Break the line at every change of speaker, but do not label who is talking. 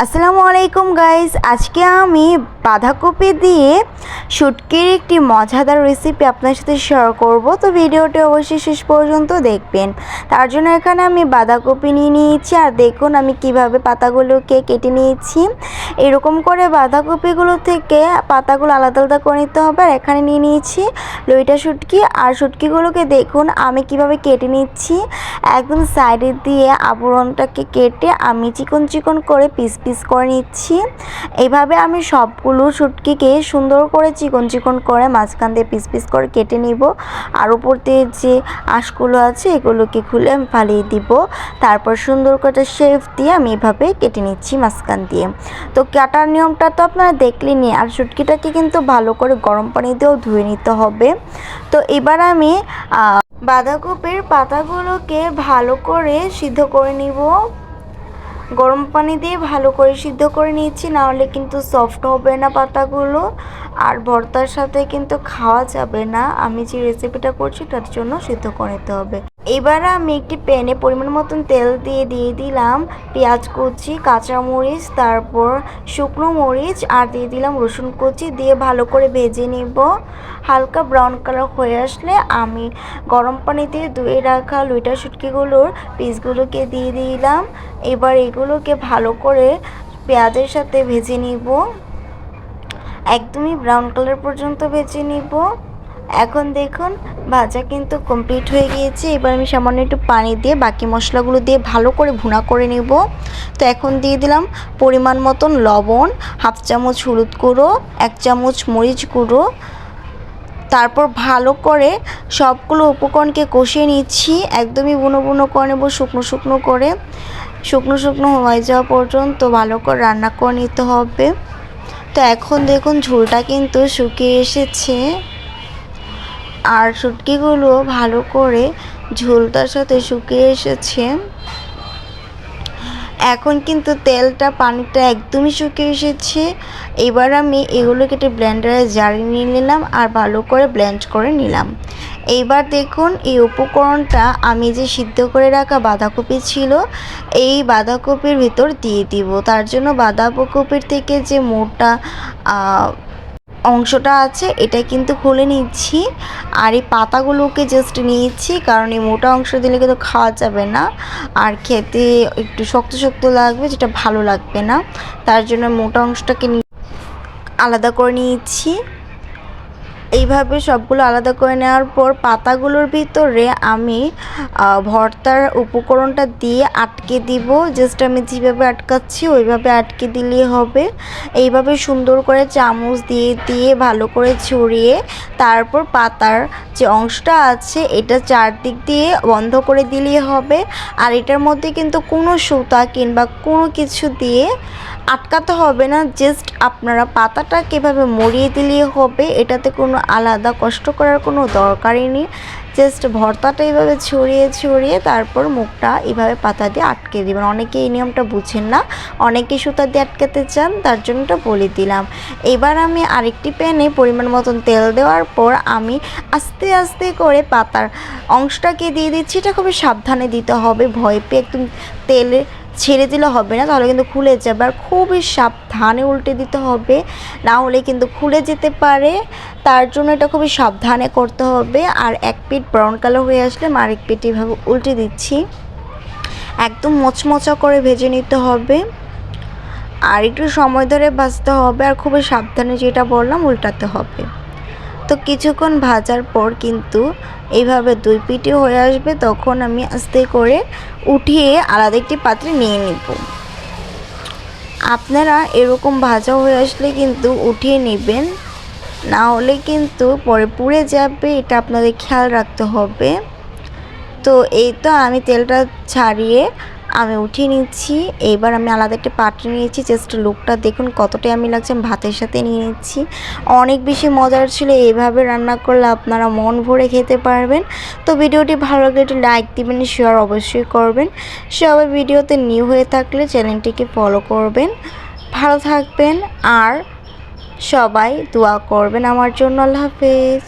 আসসালামু আলাইকুম গাইস, আজকে আমি বাঁধাকপি দিয়ে শুটকির একটি মজাদার রেসিপি আপনার সাথে শেয়ার করব। তো ভিডিওটি অবশ্যই শেষ পর্যন্ত দেখবেন। তার জন্য এখানে আমি বাঁধাকপি নিয়ে নিয়েছি, আর দেখুন আমি কিভাবে পাতাগুলোকে কেটে নিয়েছি। এরকম করে বাঁধাকপিগুলো থেকে পাতাগুলো আলাদা আলাদা করে নিতে হবে। আর এখানে নিয়ে নিয়েছি লইটা শুটকি, আর শুটকিগুলোকে দেখুন আমি কিভাবে কেটে নিচ্ছি। একদম সাইডে দিয়ে আবরণটাকে কেটে আমি চিকন চিকন করে পিস পিস করে নিচ্ছি। এইভাবে আমি সবগুলো শুটকিকে সুন্দর করে চিকন চিকন করে মাঝখান দিয়ে পিস পিস করে কেটে নিব। আর উপর দিয়ে যে আঁশগুলো আছে এগুলোকে খুলে আমি ফালিয়ে দিব। তারপর সুন্দর করে শেফ দিয়ে আমি এভাবে কেটে নিচ্ছি মাঝখান দিয়ে। তো কাটার নিয়মটা তো আপনারা দেখলেনই। আর শুটকিটাকে কিন্তু ভালো করে গরম পানি দিয়েও ধুয়ে নিতে হবে। তো এবার আমি বাঁধাকপির পাতাগুলোকে ভালো করে সিদ্ধ করে নিব। গরম পানি দিয়ে ভালো করে সিদ্ধ করে নিচ্ছি, নাহলে কিন্তু সফট হবে না পাতাগুলো, আর ভর্তার সাথে কিন্তু খাওয়া যাবে না। আমি যে রেসিপিটা করছি তার জন্য সিদ্ধ করে নিতে হবে। এবার আমি একটি প্যানে পরিমাণ মতন তেল দিয়ে দিলাম পেঁয়াজ কুচি, কাঁচামরিচ, তারপর শুকনো মরিচ, আর দিয়ে দিলাম রসুন কুচি, দিয়ে ভালো করে ভেজে নিব। হালকা ব্রাউন কালার হয়ে আসলে আমি গরম পানিতে ধুয়ে রাখা লইটা শুটকিগুলোর পিসগুলোকে দিয়ে দিলাম। এবার এগুলোকে ভালো করে পেঁয়াজের সাথে ভেজে নিব, একদমই ব্রাউন কালার পর্যন্ত ভেজে নিব। এখন দেখুন ভাজা কিন্তু কমপ্লিট হয়ে গিয়েছে। এবার আমি সামান্য একটু পানি দিয়ে বাকি মশলাগুলো দিয়ে ভালো করে ভুনা করে নেব। তো এখন দিয়ে দিলাম পরিমাণ মতন লবণ, হাফ চামচ হলুদ গুঁড়ো, 1 চামচ মরিচ গুঁড়ো। তারপর ভালো করে সবগুলো উপকরণকে কষিয়ে নিচ্ছি, একদমই বুনো বুনো করে নেব, শুকনো শুকনো করে। শুকনো শুকনো হয়ে যাওয়া পর্যন্ত ভালো করে রান্না করে নিতে হবে। তো এখন দেখুন ঝোলটা কিন্তু শুকিয়ে এসেছে, আর শুটকিগুলো ভালো করে ঝোলটার সাথে শুকিয়ে এসেছে। এখন কিন্তু তেলটা পানিটা একদমই শুকিয়ে এসেছে। এবার আমি এগুলোকে একটু ব্লেন্ডারে জারি নিয়ে নিলাম, আর ভালো করে ব্লেন্ড করে নিলাম। এইবার দেখুন এই উপকরণটা আমি যে সিদ্ধ করে রাখা বাঁধাকপি ছিল এই বাঁধাকপির ভিতর দিয়ে দিব। তার জন্য বাঁধাকপির থেকে যে মোটা অংশটা আছে এটা কিন্তু খুলে নিচ্ছি, আর এই পাতাগুলোকে জাস্ট নিয়েছি, কারণ এই মোটা অংশ দিলে কিন্তু খাওয়া যাবে না, আর খেতে একটু শক্ত শক্ত লাগবে, যেটা ভালো লাগবে না। তার জন্য মোটা অংশটাকে আলাদা করে নিয়েছি। এইভাবে সবগুলো আলাদা করে নেওয়ার পর পাতাগুলোর ভিতরে আমি ভর্তার উপকরণটা দিয়ে আটকে দিব। জাস্ট আমি যেভাবে আটকাচ্ছি ওইভাবে আটকে দিলেই হবে। এইভাবে সুন্দর করে চামচ দিয়ে দিয়ে ভালো করে ছড়িয়ে তারপর পাতার যে অংশটা আছে এটা চারদিক দিয়ে বন্ধ করে দিলেই হবে। আর এটার মধ্যে কিন্তু কোনো সুতা কিংবা কোনো কিছু দিয়ে আটকাতে হবে না, জাস্ট আপনারা পাতাটাকে এভাবে মরিয়ে দিলেই হবে। এটাতে কোনো আলাদা কষ্ট করার কোনো দরকারই নেই। জাস্ট ভর্তাটা এইভাবে ছড়িয়ে ছড়িয়ে তারপর মুখটা এইভাবে পাতা দিয়ে আটকে দেবেন। অনেকে এই নিয়মটা বুঝেন না, অনেকে সুতা দিয়ে আটকাতে চান, তার জন্য এটা বলে দিলাম। এবার আমি আরেকটি প্যানে পরিমাণ মতন তেল দেওয়ার পর আমি আস্তে আস্তে করে পাতার অংশটাকে দিয়ে দিচ্ছি। এটা খুবই সাবধানে দিতে হবে, ভয় পেয়ে একদম তেলে ছেড়ে দিলে হবে না, তাহলে কিন্তু খুলে যাবে। আর খুবই সাবধানে উল্টে দিতে হবে, না হলে কিন্তু খুলে যেতে পারে। তার জন্য এটা খুবই সাবধানে করতে হবে। আর এক পিঠ ব্রাউন কালার হয়ে আসলে আরেক পিঠ এভাবে উল্টে দিচ্ছি, একদম মচমচা করে ভেজে নিতে হবে। আর একটু সময় ধরে ভাজতে হবে, আর খুবই সাবধানে যেটা বললাম উল্টাতে হবে। তো কিছুক্ষণ ভাজার পর কিন্তু এইভাবে দুই পিঠে হয়ে আসবে, তখন আমি আস্তে করে উঠিয়ে আলাদা একটি পাত্রে নিয়ে নিব। আপনারা এরকম ভাজা হয়ে আসলে কিন্তু উঠিয়ে নেবেন, না হলে কিন্তু পরে পুড়ে যাবে, এটা আপনাদের খেয়াল রাখতে হবে। তো এই তো আমি তেলটা ছাড়িয়ে আমি উঠিয়ে নিচ্ছি। এবার আমি আলাদা একটা পাত্রে নিয়েছি। জাস্ট লুকটা দেখুন কতটাই আমি লাগছে, আমি ভাতের সাথে নিয়ে নিচ্ছি। অনেক বেশি মজার ছিল, এইভাবে রান্না করলে আপনারা মন ভরে খেতে পারবেন। তো ভিডিওটি ভালো লাগলে একটু লাইক দিবেন, শেয়ার অবশ্যই করবেন। সবাই ভিডিওতে নিউ হয়ে থাকলে চ্যানেলটিকে ফলো করবেন। ভালো থাকবেন, আর সবাই দোয়া করবেন আমার জন্য। আল্লাহ হাফেজ।